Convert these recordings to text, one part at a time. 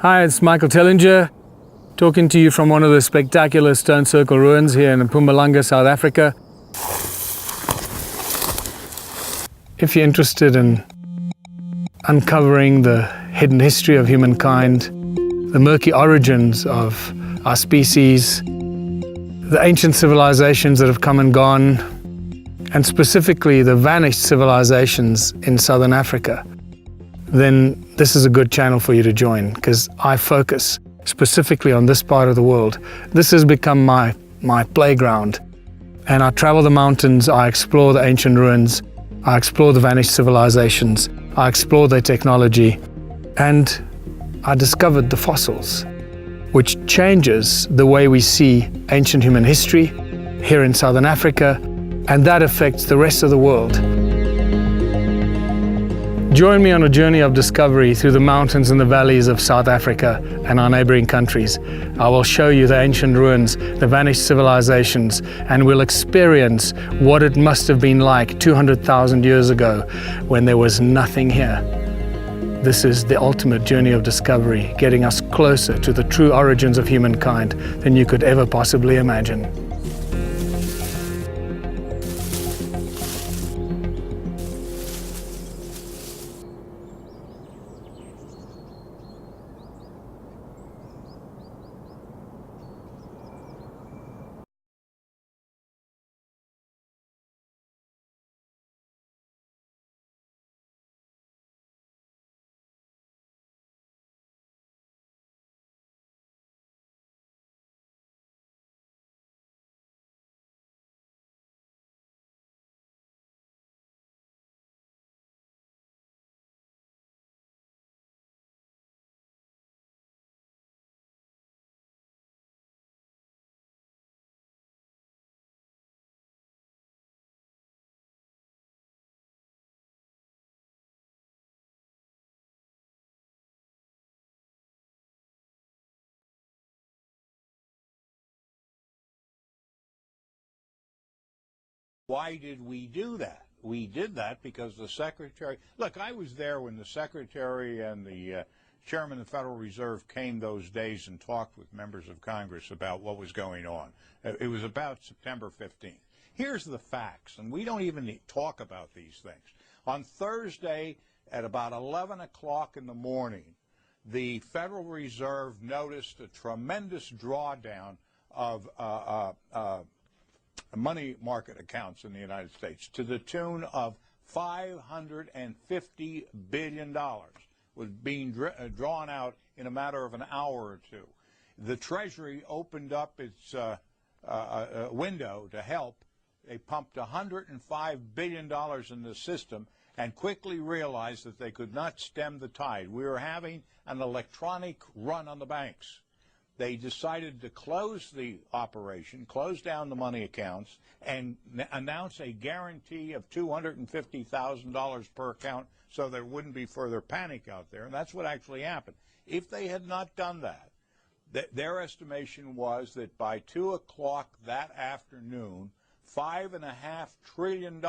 Hi, it's Michael Tellinger, talking to you from one of the spectacular stone circle ruins here in Mpumalanga, South Africa. If you're interested in uncovering the hidden history of humankind, the murky origins of our species, the ancient civilizations that have come and gone, and specifically the vanished civilizations in Southern Africa, then this is a good channel for you to join, because I focus specifically on this part of the world. This has become my playground, and I travel the mountains, I explore the ancient ruins, I explore the vanished civilizations, I explore their technology, and I discovered the fossils, which changes the way we see ancient human history here in Southern Africa, and that affects the rest of the world. Join me on a journey of discovery through the mountains and the valleys of South Africa and our neighboring countries. I will show you the ancient ruins, the vanished civilizations, and we'll experience what it must have been like 200,000 years ago when there was nothing here. This is the ultimate journey of discovery, getting us closer to the true origins of humankind than you could ever possibly imagine. Why did we do that? We did that because the Secretary, look, I was there when the Secretary and the Chairman of the Federal Reserve came those days and talked with members of Congress about what was going on. It was about September 15th. Here's the facts, and we don't even talk about these things. On Thursday at about 11 o'clock in the morning, the Federal Reserve noticed a tremendous drawdown of money market accounts in the United States to the tune of $550 billion was being drawn out in a matter of an hour or two. The Treasury opened up its window to help. They pumped $105 billion in the system and quickly realized that they could not stem the tide. We were having an electronic run on the banks. They decided to close the operation, close down the money accounts, and announce a guarantee of $250,000 per account so there wouldn't be further panic out there. And that's what actually happened. If they had not done that, their estimation was that by 2 o'clock that afternoon, $5.5 trillion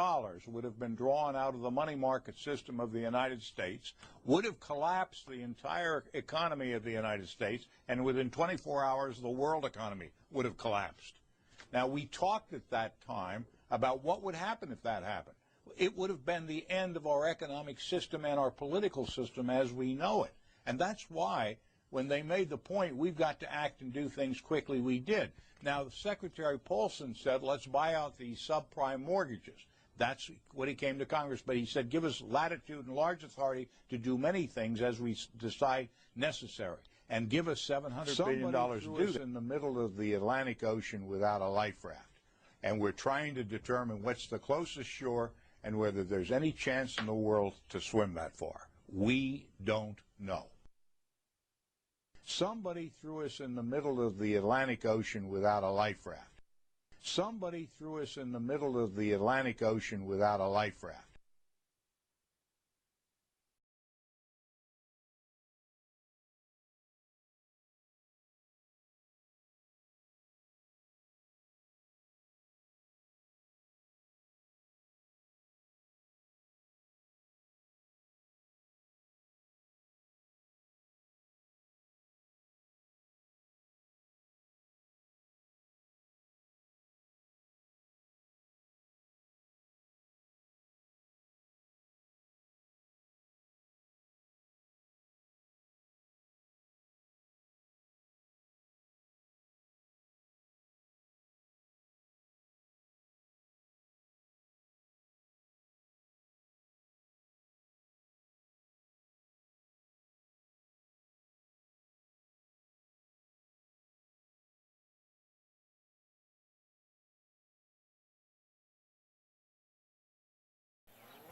would have been drawn out of the money market system of the United States, would have collapsed the entire economy of the United States, and within 24 hours the world economy would have collapsed. Now, we talked at that time about what would happen if that happened. It would have been the end of our economic system and our political system as we know it. And that's why, when they made the point, we've got to act and do things quickly, we did. Now, Secretary Paulson said, let's buy out these subprime mortgages. That's what he came to Congress. But he said, give us latitude and large authority to do many things as we decide necessary. And give us $700 billion to do that. In the middle of the Atlantic Ocean without a life raft. And we're trying to determine what's the closest shore and whether there's any chance in the world to swim that far. We don't know. Somebody threw us in the middle of the Atlantic Ocean without a life raft. Somebody threw us in the middle of the Atlantic Ocean without a life raft.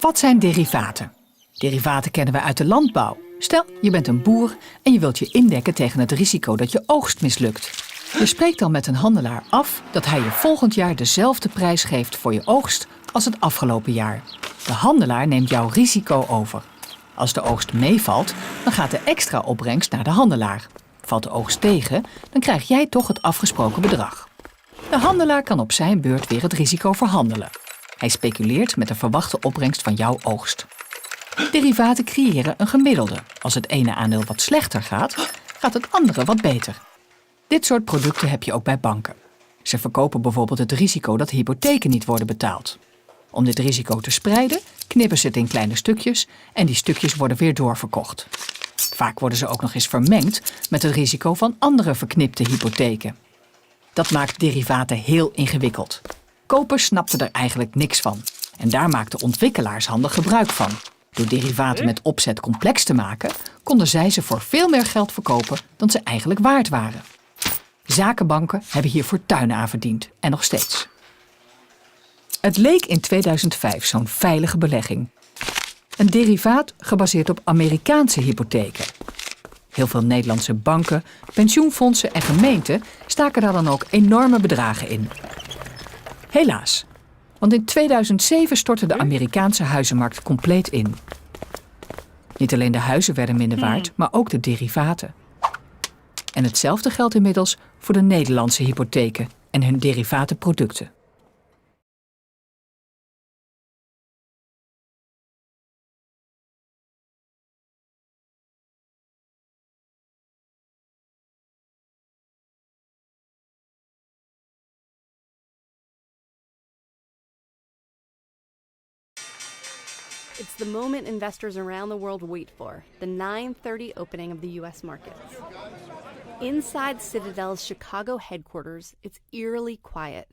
Wat zijn derivaten? Derivaten kennen we uit de landbouw. Stel, je bent een boer en je wilt je indekken tegen het risico dat je oogst mislukt. Je spreekt dan met een handelaar af dat hij je volgend jaar dezelfde prijs geeft voor je oogst als het afgelopen jaar. De handelaar neemt jouw risico over. Als de oogst meevalt, dan gaat de extra opbrengst naar de handelaar. Valt de oogst tegen, dan krijg jij toch het afgesproken bedrag. De handelaar kan op zijn beurt weer het risico verhandelen. Hij speculeert met de verwachte opbrengst van jouw oogst. Derivaten creëren een gemiddelde. Als het ene aandeel wat slechter gaat, gaat het andere wat beter. Dit soort producten heb je ook bij banken. Ze verkopen bijvoorbeeld het risico dat hypotheken niet worden betaald. Om dit risico te spreiden, knippen ze het in kleine stukjes en die stukjes worden weer doorverkocht. Vaak worden ze ook nog eens vermengd met het risico van andere verknipte hypotheken. Dat maakt derivaten heel ingewikkeld. Kopers snapten er eigenlijk niks van. En daar maakten ontwikkelaars handig gebruik van. Door derivaten met opzet complex te maken, konden zij ze voor veel meer geld verkopen dan ze eigenlijk waard waren. Zakenbanken hebben hier fortuinen aan verdiend en nog steeds. Het leek in 2005 zo'n veilige belegging. Een derivaat gebaseerd op Amerikaanse hypotheken. Heel veel Nederlandse banken, pensioenfondsen en gemeenten staken daar dan ook enorme bedragen in. Helaas, want in 2007 stortte de Amerikaanse huizenmarkt compleet in. Niet alleen de huizen werden minder waard, maar ook de derivaten. En hetzelfde geldt inmiddels voor de Nederlandse hypotheken en hun derivatenproducten. It's the moment investors around the world wait for, the 9:30 opening of the U.S. markets. Inside Citadel's Chicago headquarters, it's eerily quiet,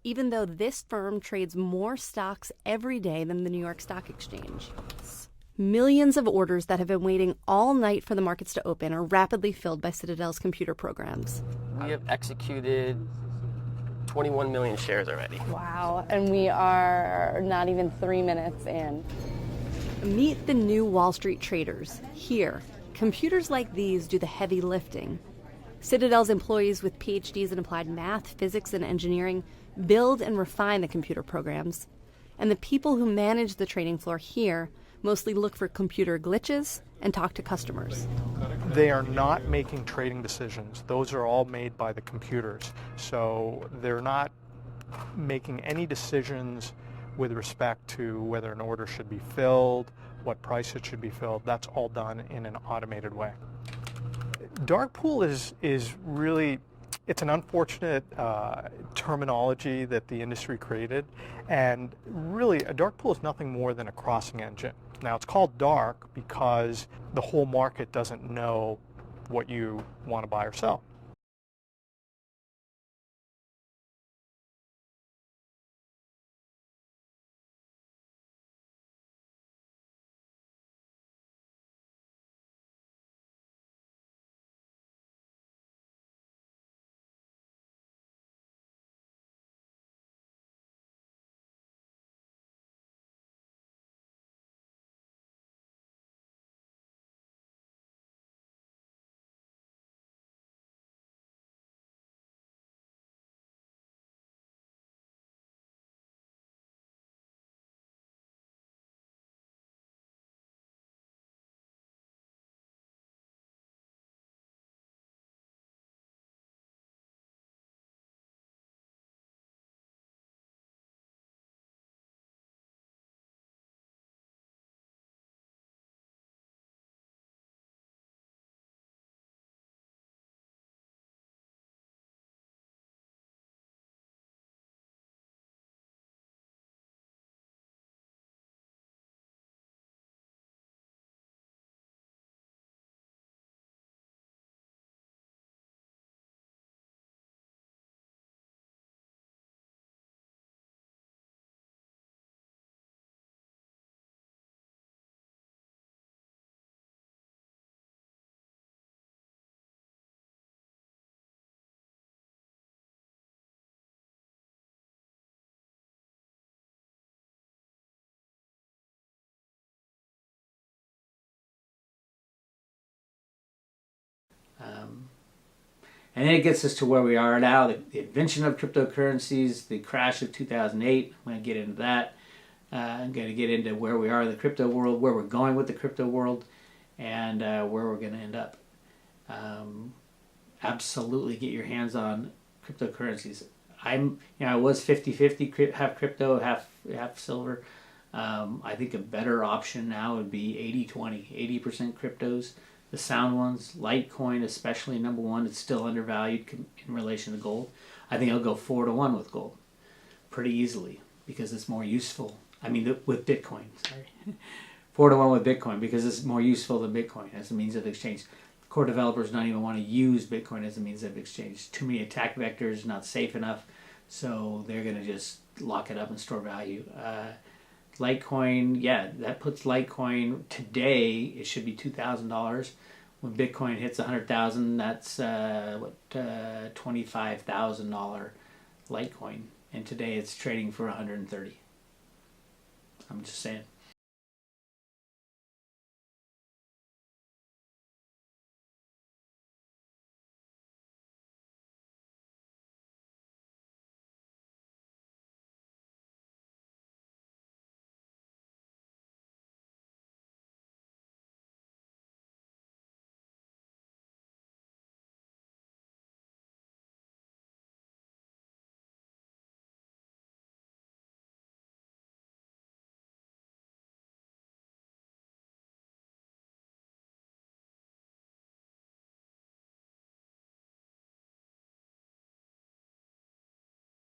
even though this firm trades more stocks every day than the New York Stock Exchange. Millions of orders that have been waiting all night for the markets to open are rapidly filled by Citadel's computer programs. We have executed 21 million shares already. Wow, and we are not even 3 minutes in. Meet the new Wall Street traders. Here, computers like these do the heavy lifting. Citadel's employees with PhDs in applied math, physics, and engineering build and refine the computer programs. And the people who manage the trading floor here mostly look for computer glitches and talk to customers. They are not making trading decisions. Those are all made by the computers. So they're not making any decisions with respect to whether an order should be filled, what price it should be filled. That's all done in an automated way. Dark pool is really, it's an unfortunate terminology that the industry created, and really a dark pool is nothing more than a crossing engine. Now it's called dark because the whole market doesn't know what you want to buy or sell. And then it gets us to where we are now, the invention of cryptocurrencies, the crash of 2008. I'm going to get into that. I'm going to get into where we are in the crypto world, where we're going with the crypto world, and where we're going to end up. Absolutely get your hands on cryptocurrencies. I was 50-50, half crypto, half silver. I think a better option now would be 80-20, 80% cryptos. The sound ones, Litecoin especially, number one, it's still undervalued in relation to gold. I think it'll go 4-1 with gold pretty easily because it's more useful. I mean, with Bitcoin, sorry. 4-1 with Bitcoin because it's more useful than Bitcoin as a means of exchange. Core developers don't even want to use Bitcoin as a means of exchange. Too many attack vectors, not safe enough, so they're going to just lock it up and store value. Litecoin, yeah, that puts Litecoin today, it should be $2,000. When Bitcoin hits 100,000, that's $25,000 Litecoin. And today it's trading for 130. I'm just saying.